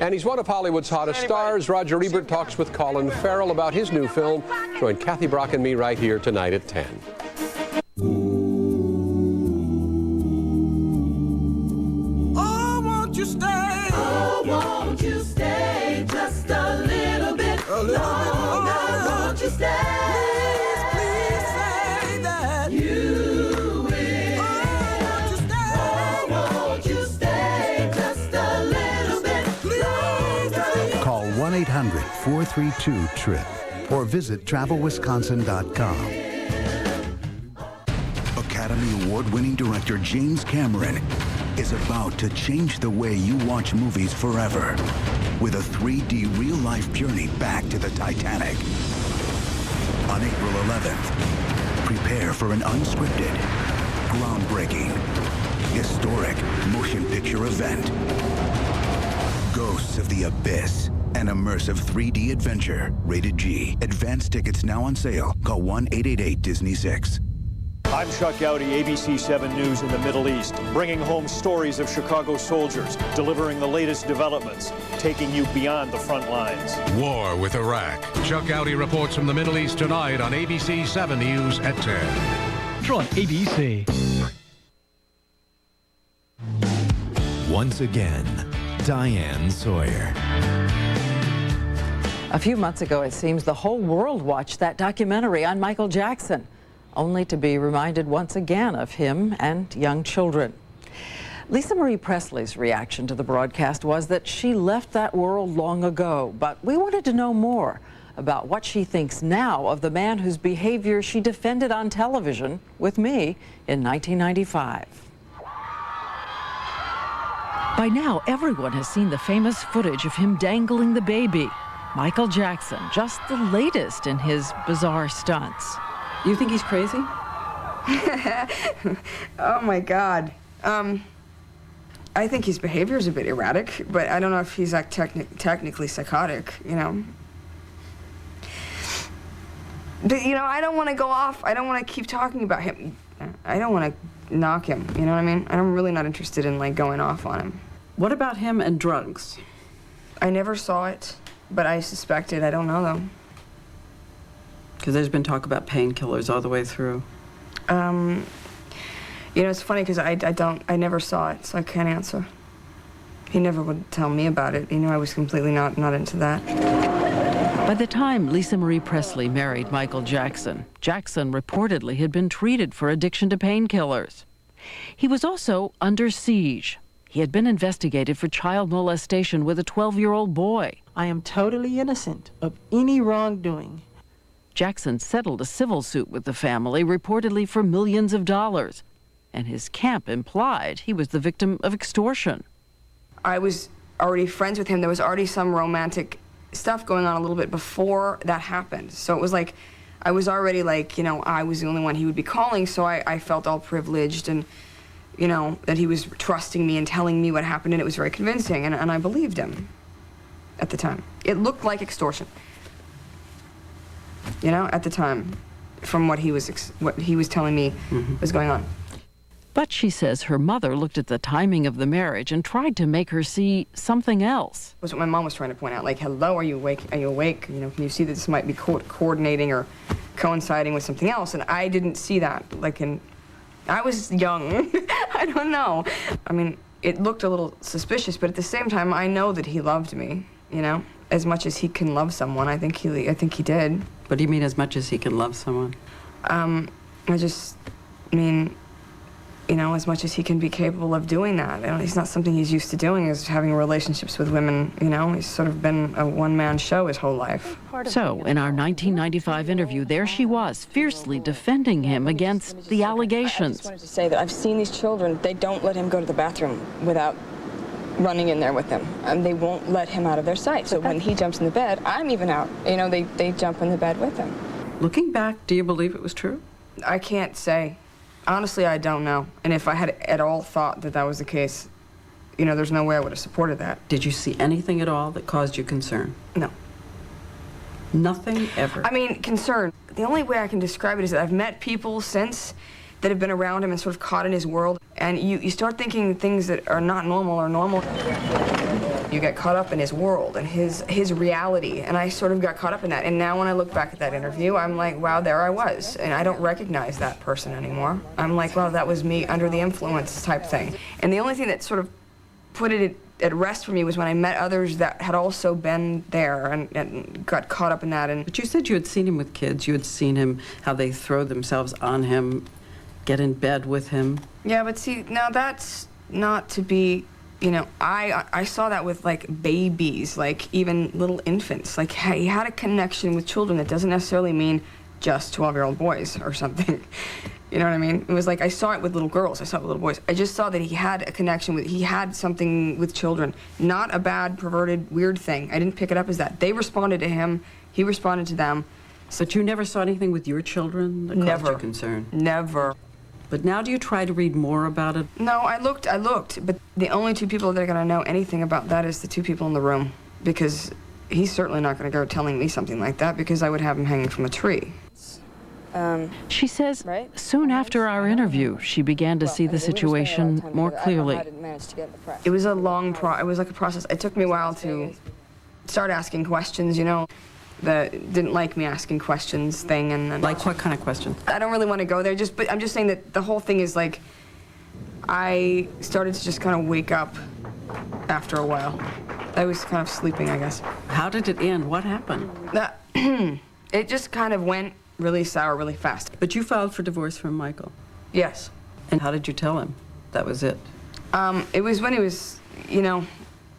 S23: And he's one of Hollywood's hottest stars. Roger Ebert talks with Colin Farrell about his new film. Join Kathy Brock and me right here tonight at 10.
S24: Oh, won't you stay? Oh, won't you stay just a little bit longer? Won't you stay? Please say that you will. Oh, won't you stay just a little bit longer?
S25: Call 1-800-432-TRIP or visit travelwisconsin.com. Academy Award-winning director James Cameron is about to change the way you watch movies forever with a 3D real-life journey back to the Titanic. On April 11th, prepare for an unscripted, groundbreaking, historic motion picture event. Ghosts of the Abyss, an immersive 3D adventure. Rated G. Advanced tickets now on sale. Call 1-888-DISNEY-6.
S27: I'm Chuck Gowdy, ABC 7 News in the Middle East, bringing home stories of Chicago soldiers, delivering the latest developments, taking you beyond the front lines.
S28: War with Iraq. Chuck Gowdy reports from the Middle East tonight on ABC 7 News at 10.
S29: On ABC.
S12: Once again, Diane Saywer.
S5: A few months ago, it seems the whole world watched that documentary on Michael Jackson, only to be reminded once again of him and young children. Lisa Marie Presley's reaction to the broadcast was that she left that world long ago, but we wanted to know more about what she thinks now of the man whose behavior she defended on television with me in 1995. By now, everyone has seen the famous footage of him dangling the baby. Michael Jackson, just the latest in his bizarre stunts. You think he's crazy?
S2: Oh my God. I think his behavior is a bit erratic, but I don't know if he's like technically psychotic, you know. But, you know, I don't want to go off. I don't want to keep talking about him. I don't want to knock him, you know what I mean? I'm really not interested in, like, going off on him.
S5: What about him and drugs?
S2: I never saw it, but I suspect it. I don't know, though.
S5: Because there's been talk about painkillers all the way through.
S2: You know, it's funny because I never saw it, so I can't answer. He never would tell me about it. You know, I was completely not into that.
S5: By the time Lisa Marie Presley married Michael Jackson, Jackson reportedly had been treated for addiction to painkillers. He was also under siege. He had been investigated for child molestation with a 12-year-old boy.
S3: I am totally innocent of any wrongdoing.
S5: Jackson settled a civil suit with the family, reportedly for millions of dollars. And his camp implied he was the victim of extortion.
S2: I was already friends with him. There was already some romantic stuff going on a little bit before that happened. So it was like, I was already like, you know, I was the only one he would be calling, so I felt all privileged and, you know, that he was trusting me and telling me what happened, and it was very convincing, and I believed him at the time. It looked like extortion, you know, at the time, from what he was telling me was going on.
S5: But she says her mother looked at the timing of the marriage and tried to make her see something else.
S2: Was what my mom was trying to point out, like, hello, are you awake? Are you awake? You know, can you see that this might be coordinating or coinciding with something else? And I didn't see that, like, I was young. I don't know. I mean, it looked a little suspicious, but at the same time, I know that he loved me, you know? As much as he can love someone, I think he did.
S5: What do you mean, as much as he can love someone?
S2: I mean, you know, as much as he can be capable of doing that. You know, it's not something he's used to doing, is having relationships with women, you know? He's sort of been a one-man show his whole life.
S5: So, in our 1995 interview, there she was, fiercely defending him against the allegations.
S2: I just wanted to say that I've seen these children, they don't let him go to the bathroom without running in there with them. They won't let him out of their sight. So when he jumps in the bed, I'm even out. You know, they jump in the bed with him.
S5: Looking back, do you believe it was true?
S2: I can't say. Honestly, I don't know. And if I had at all thought that that was the case, you know, there's no way I would have supported that.
S5: Did you see anything at all that caused you concern?
S2: No.
S5: Nothing ever?
S2: I mean, concern. The only way I can describe it is that I've met people since that have been around him and sort of caught in his world. And you start thinking things that are not normal are normal. You get caught up in his world and his reality, and I sort of got caught up in that. And now when I look back at that interview, I'm like, wow, there I was. And I don't recognize that person anymore. I'm like, wow, that was me under the influence type thing. And the only thing that sort of put it at rest for me was when I met others that had also been there and got caught up in that.
S5: But you said you had seen him with kids. You had seen him, how they throw themselves on him, get in bed with him.
S2: Yeah, but see, now that's not to be, you know, I saw that with, like, babies, like, even little infants. Like, he had a connection with children that doesn't necessarily mean just 12-year-old boys or something. You know what I mean? It was like, I saw it with little girls, I saw it with little boys. I just saw that he had a connection with, he had something with children. Not a bad, perverted, weird thing. I didn't pick it up as that. They responded to him, he responded to them.
S5: But you never saw anything with your children that caused you concern?
S2: Never.
S5: But now do you try to read more about it?
S2: No, I looked, but the only two people that are going to know anything about that is the two people in the room, because he's certainly not going to go telling me something like that, because I would have him hanging from a tree.
S5: She says soon after our interview, she began to see the situation more clearly.
S2: It was a long it was like a process. It took me a while to start asking questions, you know. The didn't like me asking questions thing, and
S5: like what kind of questions?
S2: I don't really want to go there, but I'm just saying that the whole thing is like, I started to just kind of wake up after a while. I was kind of sleeping, I guess.
S5: How did it end? What happened?
S2: It just kind of went really sour really fast.
S5: But you filed for divorce from Michael?
S2: Yes.
S5: And how did you tell him that was it?
S2: It was when he was, you know,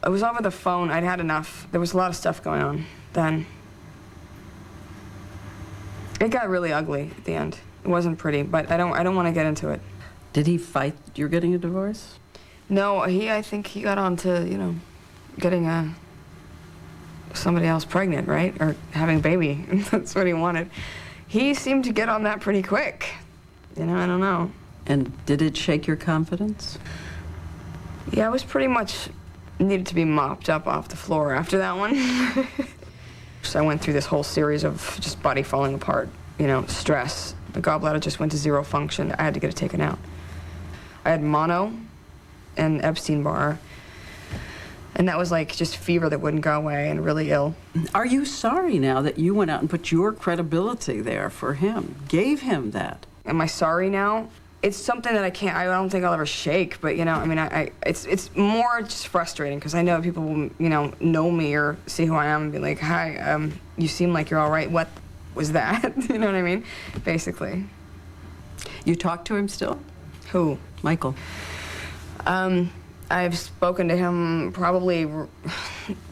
S2: it was over the phone. I'd had enough. There was a lot of stuff going on then. It got really ugly at the end. It wasn't pretty, but I don't want to get into it.
S3: Did he fight you're getting a divorce?
S2: No, I think he got on to, you know, getting somebody else pregnant, right? Or having a baby. That's what he wanted. He seemed to get on that pretty quick. You know, I don't know.
S3: And did it shake your confidence?
S2: Yeah, I was pretty much needed to be mopped up off the floor after that one. So I went through this whole series of just body falling apart, you know, stress. The gallbladder just went to 0 function. I had to get it taken out. I had mono and Epstein-Barr, and that was like just fever that wouldn't go away and really ill.
S3: Are you sorry now that you went out and put your credibility there for him, gave him that?
S2: Am I sorry now? It's something that I don't think I'll ever shake, but, you know, I mean, it's more just frustrating because I know people will, you know me or see who I am and be like, hi, you seem like you're all right. What was that? You know what I mean? Basically.
S3: You talk to him still?
S2: Who?
S3: Michael.
S2: I've spoken to him probably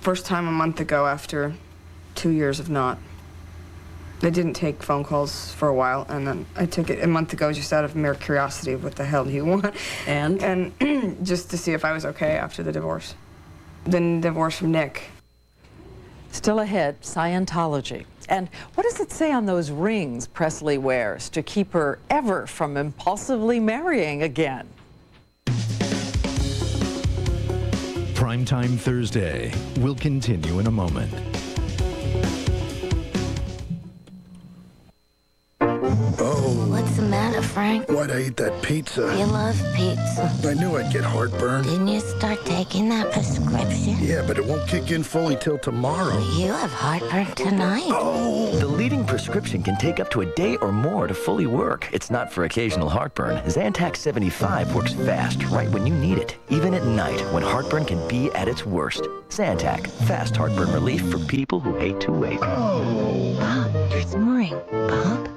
S2: first time a month ago after 2 years of not. I didn't take phone calls for a while, and then I took it a month ago just out of mere curiosity of what the hell do you want. And just to see if I was okay after the divorce. Then divorce from Nick.
S5: Still ahead, Scientology. And what does it say on those rings Presley wears to keep her ever from impulsively marrying again?
S12: Primetime Thursday will continue in a moment.
S7: Oh.
S9: What's the matter, Frank?
S7: Why'd I eat that pizza?
S9: You love pizza.
S7: I knew I'd get heartburn.
S9: Didn't you start taking that prescription?
S7: Yeah, but it won't kick in fully till tomorrow.
S9: You have heartburn tonight.
S7: Oh!
S11: The leading prescription can take up to a day or more to fully work. It's not for occasional heartburn. Zantac 75 works fast, right when you need it, even at night when heartburn can be at its worst. Zantac, fast heartburn relief for people who hate to wait.
S9: Oh! Bob, you're snoring. Bob?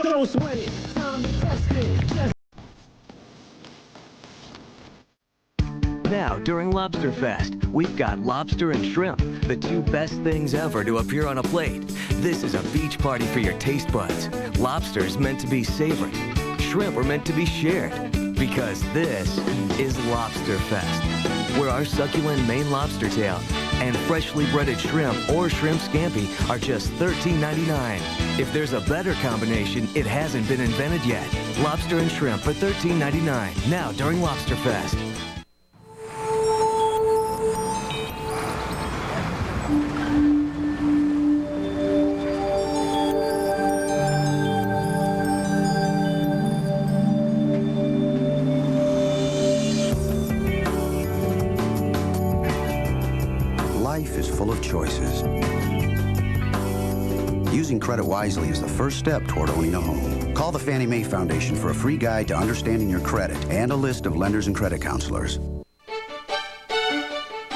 S24: Don't sweat it.
S14: Now, during Lobster Fest, we've got lobster and shrimp, the two best things ever to appear on a plate. This is a beach party for your taste buds. Lobster's meant to be savored. Shrimp are meant to be shared. Because this is Lobster Fest, where our succulent Maine lobster tail and freshly breaded shrimp or shrimp scampi are just $13.99. If there's a better combination, it hasn't been invented yet. Lobster and shrimp for $13.99, now during Lobster Fest.
S25: Life is full of choices. Using credit wisely is the first step toward owning a home. Call the Fannie Mae Foundation for a free guide to understanding your credit and a list of lenders and credit counselors.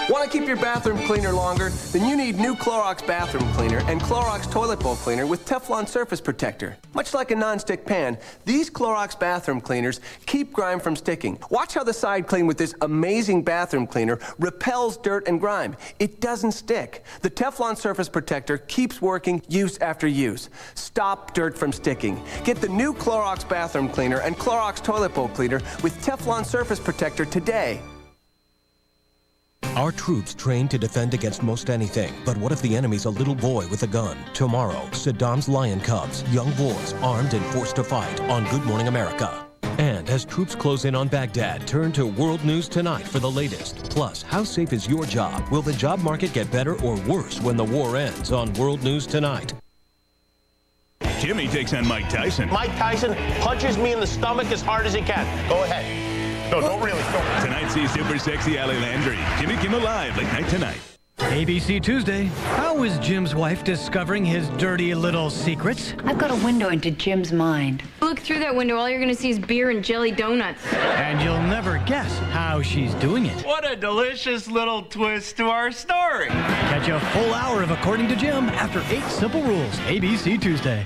S15: Want to keep your bathroom cleaner longer? Then you need new Clorox bathroom cleaner and Clorox toilet bowl cleaner with Teflon surface protector. Much like a non-stick pan, these Clorox bathroom cleaners keep grime from sticking. Watch how the side clean with this amazing bathroom cleaner repels dirt and grime. It doesn't stick. The Teflon surface protector keeps working use after use. Stop dirt from sticking. Get the new Clorox bathroom cleaner and Clorox toilet bowl cleaner with Teflon surface protector today.
S16: Our troops train to defend against most anything. But what if the enemy's a little boy with a gun? Tomorrow, Saddam's lion cubs, young boys armed and forced to fight on Good Morning America. And as troops close in on Baghdad, turn to World News Tonight for the latest. Plus, how safe is your job? Will the job market get better or worse when the war ends on World News Tonight?
S17: Jimmy takes on Mike Tyson.
S19: Mike Tyson punches me in the stomach as hard as he can. Go ahead. No, don't really.
S17: Tonight, see super sexy Ali Landry. Jimmy Kimmel Live, late night tonight.
S29: ABC Tuesday. How is Jim's wife discovering his dirty little secrets?
S4: I've got a window into Jim's mind.
S8: Look through that window, all you're gonna see is beer and jelly donuts.
S29: And you'll never guess how she's doing it.
S10: What a delicious little twist to our story.
S29: Catch a full hour of According to Jim after 8 Simple Rules. ABC Tuesday.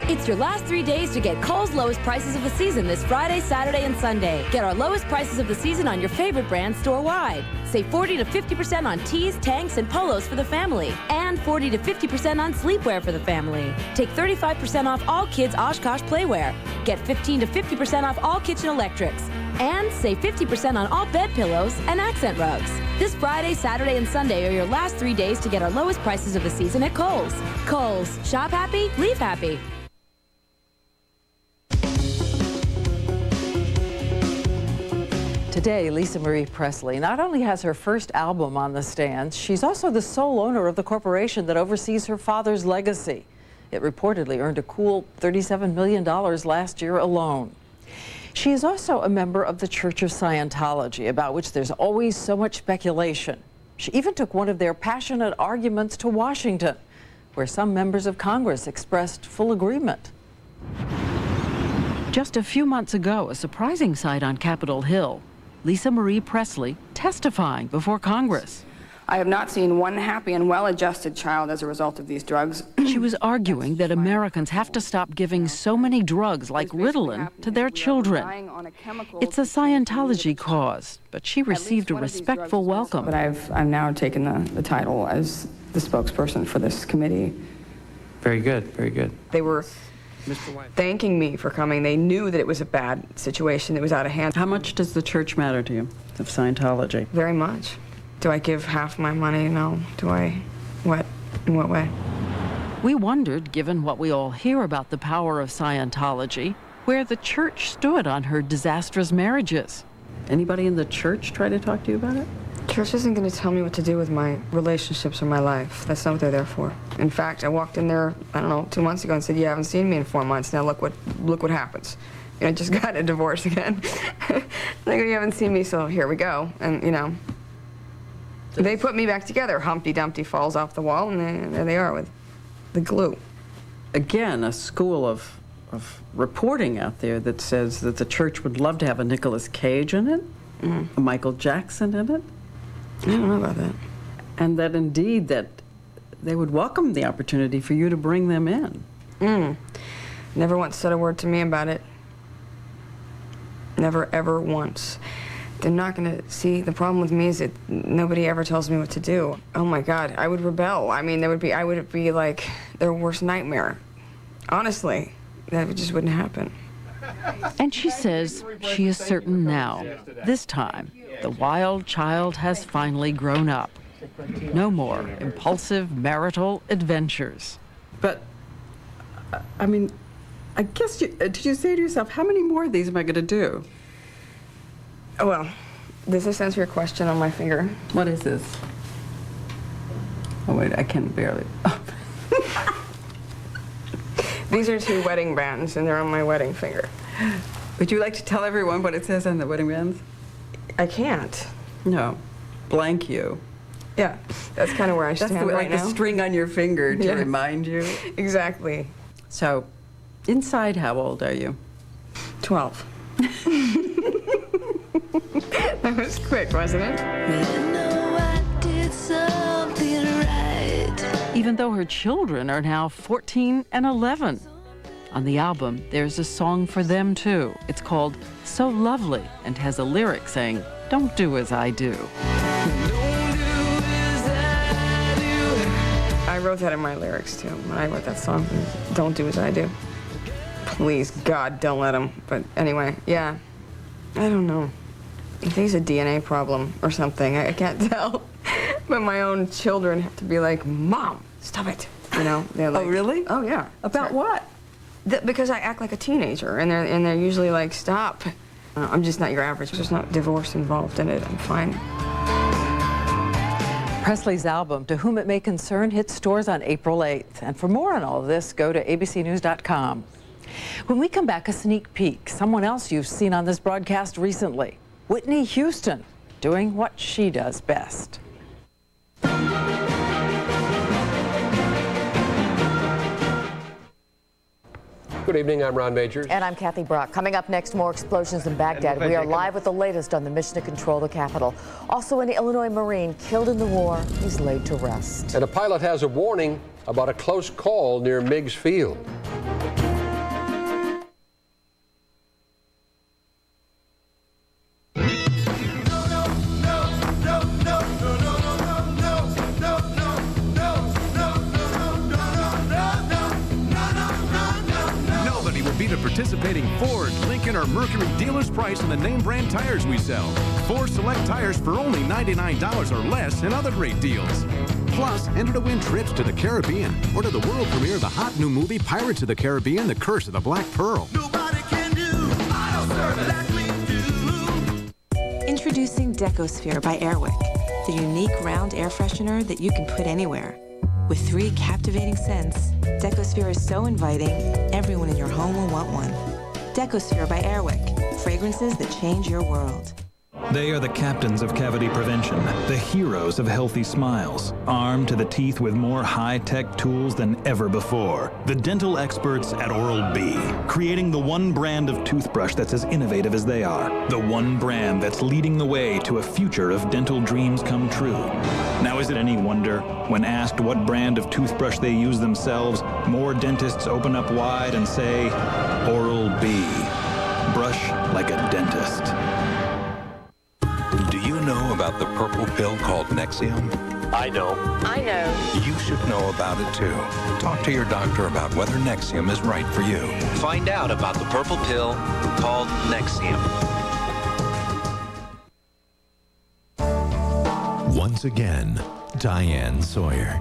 S13: It's your last 3 days to get Kohl's lowest prices of the season this Friday, Saturday, and Sunday. Get our lowest prices of the season on your favorite brands store-wide. Save 40 to 50% on tees, tanks, and polos for the family. And 40 to 50% on sleepwear for the family. Take 35% off all kids' Oshkosh playwear. Get 15 to 50% off all kitchen electrics. And save 50% on all bed pillows and accent rugs. This Friday, Saturday, and Sunday are your last 3 days to get our lowest prices of the season at Kohl's. Kohl's. Shop happy, leave happy.
S5: Today, Lisa Marie Presley not only has her first album on the stands, she's also the sole owner of the corporation that oversees her father's legacy. It reportedly earned a cool $37 million last year alone. She is also a member of the Church of Scientology, about which there's always so much speculation. She even took one of their passionate arguments to Washington, where some members of Congress expressed full agreement. Just a few months ago, a surprising sight on Capitol Hill. Lisa Marie Presley testifying before Congress.
S2: I have not seen one happy and well-adjusted child as a result of these drugs.
S3: She was arguing that Americans have to stop giving so many drugs like Ritalin to their children. It's a Scientology cause, but she received a respectful welcome.
S2: But I've now taken the title as the spokesperson for this committee.
S18: Very good, very good.
S2: They were thanking me for coming. They knew that it was a bad situation. It was out of hand.
S3: How much does the church matter to you, of Scientology?
S2: Very much. Do I give half my money? No. Do I? What? In what way?
S3: We wondered, given what we all hear about the power of Scientology, where the church stood on her disastrous marriages. Anybody in the church try to talk to you about it?
S2: Church isn't going to tell me what to do with my relationships or my life. That's not what they're there for. In fact, I walked in there, I don't know, 2 months ago and said, "You haven't seen me in 4 months. Now look what happens." You know, I just got a divorce again. Like, you haven't seen me, so here we go. And, you know, they put me back together. Humpty Dumpty falls off the wall, and there they are with the glue.
S3: Again, a school of reporting out there that says that the church would love to have a Nicolas Cage in it, a Michael Jackson in it.
S2: I don't know about that.
S3: And that indeed that they would welcome the opportunity for you to bring them in.
S2: Never once said a word to me about it. Never, ever once. They're not going to see. The problem with me is that nobody ever tells me what to do. Oh my God, I would rebel. I mean, I would be like their worst nightmare. Honestly, that just wouldn't happen.
S3: And she says she is certain now, this time, the wild child has finally grown up. No more impulsive marital adventures. But, I mean, I guess, did you say to yourself, how many more of these am I going to do?
S2: Oh, well, does this answer your question on my finger?
S3: What is this? Oh, wait, I can barely.
S2: These are 2 wedding bands, and they're on my wedding finger.
S3: Would you like to tell everyone what it says on the wedding bands?
S2: I can't.
S3: No. Blank you.
S2: Yeah, that's kind of where I stand right now.
S3: That's like the string on your finger to remind you.
S2: Exactly.
S3: So, inside, how old are you?
S2: 12. That was quick, wasn't it?
S3: Even though her children are now 14 and 11. On the album, there's a song for them, too. It's called So Lovely and has a lyric saying, "Don't do as I do."
S2: I wrote that in my lyrics, too. When I wrote that song, "Don't do as I do." Please, God, don't let them. But anyway, yeah. I don't know. I think it's a DNA problem or something. I can't tell. But my own children have to be like, "Mom, stop it." You know? They're like,
S3: oh, really?
S2: Oh, yeah.
S3: About what?
S2: Because I act like a teenager, and they're usually like, "Stop." I'm just not your average. There's not divorce involved in it. I'm fine.
S5: Presley's album, To Whom It May Concern, hits stores on April 8th. And for more on all of this, go to abcnews.com. When we come back, a sneak peek. Someone else you've seen on this broadcast recently, Whitney Houston, doing what she does best.
S1: Good evening, I'm Ron Majors.
S6: And I'm Kathy Brock. Coming up next, more explosions in Baghdad. We are live with the latest on the mission to control the capital. Also, an Illinois Marine killed in the war. He's laid to rest.
S1: And a pilot has a warning about a close call near Meigs Field.
S20: Beat a participating Ford, Lincoln, or Mercury dealer's price on the name brand tires we sell. 4 select tires for only $99 or less and other great deals. Plus, enter to win trips to the Caribbean or to the world premiere of the hot new movie Pirates of the Caribbean, The Curse of the Black Pearl.
S21: Nobody can do auto service like we do.
S22: Introducing Decosphere by Airwick, the unique round air freshener that you can put anywhere. With 3 captivating scents, Decosphere is so inviting, everyone in your home will want one. Decosphere by Airwick, fragrances that change your world.
S23: They are the captains of cavity prevention, the heroes of healthy smiles, armed to the teeth with more high-tech tools than ever before. The dental experts at Oral-B, creating the one brand of toothbrush that's as innovative as they are. The one brand that's leading the way to a future of dental dreams come true. Now, is it any wonder, when asked what brand of toothbrush they use themselves, more dentists open up wide and say, Oral-B. Brush like a dentist.
S26: Do you know about the purple pill called Nexium?
S19: I know.
S6: I know.
S26: You should know about it too. Talk to your doctor about whether Nexium is right for you.
S27: Find out about the purple pill called Nexium.
S12: Once again, Diane Saywer.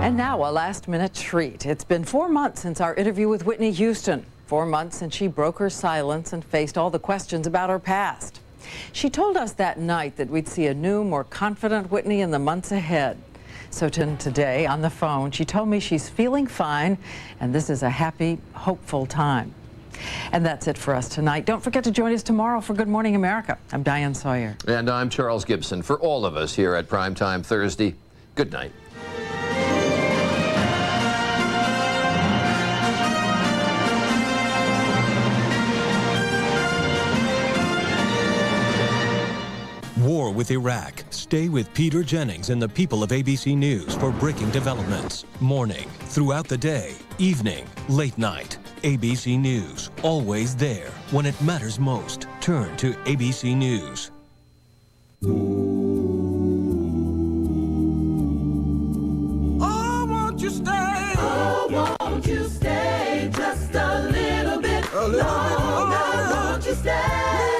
S5: And now a last-minute treat. It's been 4 months since our interview with Whitney Houston. 4 months since she broke her silence and faced all the questions about her past. She told us that night that we'd see a new, more confident Whitney in the months ahead. So today, on the phone, she told me she's feeling fine, and this is a happy, hopeful time. And that's it for us tonight. Don't forget to join us tomorrow for Good Morning America. I'm Diane Saywer.
S1: And I'm Charles Gibson. For all of us here at Primetime Thursday, good night.
S16: War with Iraq. Stay with Peter Jennings and the people of ABC News for breaking developments. Morning, throughout the day, evening, late night. ABC News, always there when it matters most. Turn to ABC News.
S21: Oh, won't you stay? Oh, won't you stay just a little bit longer? Won't you stay?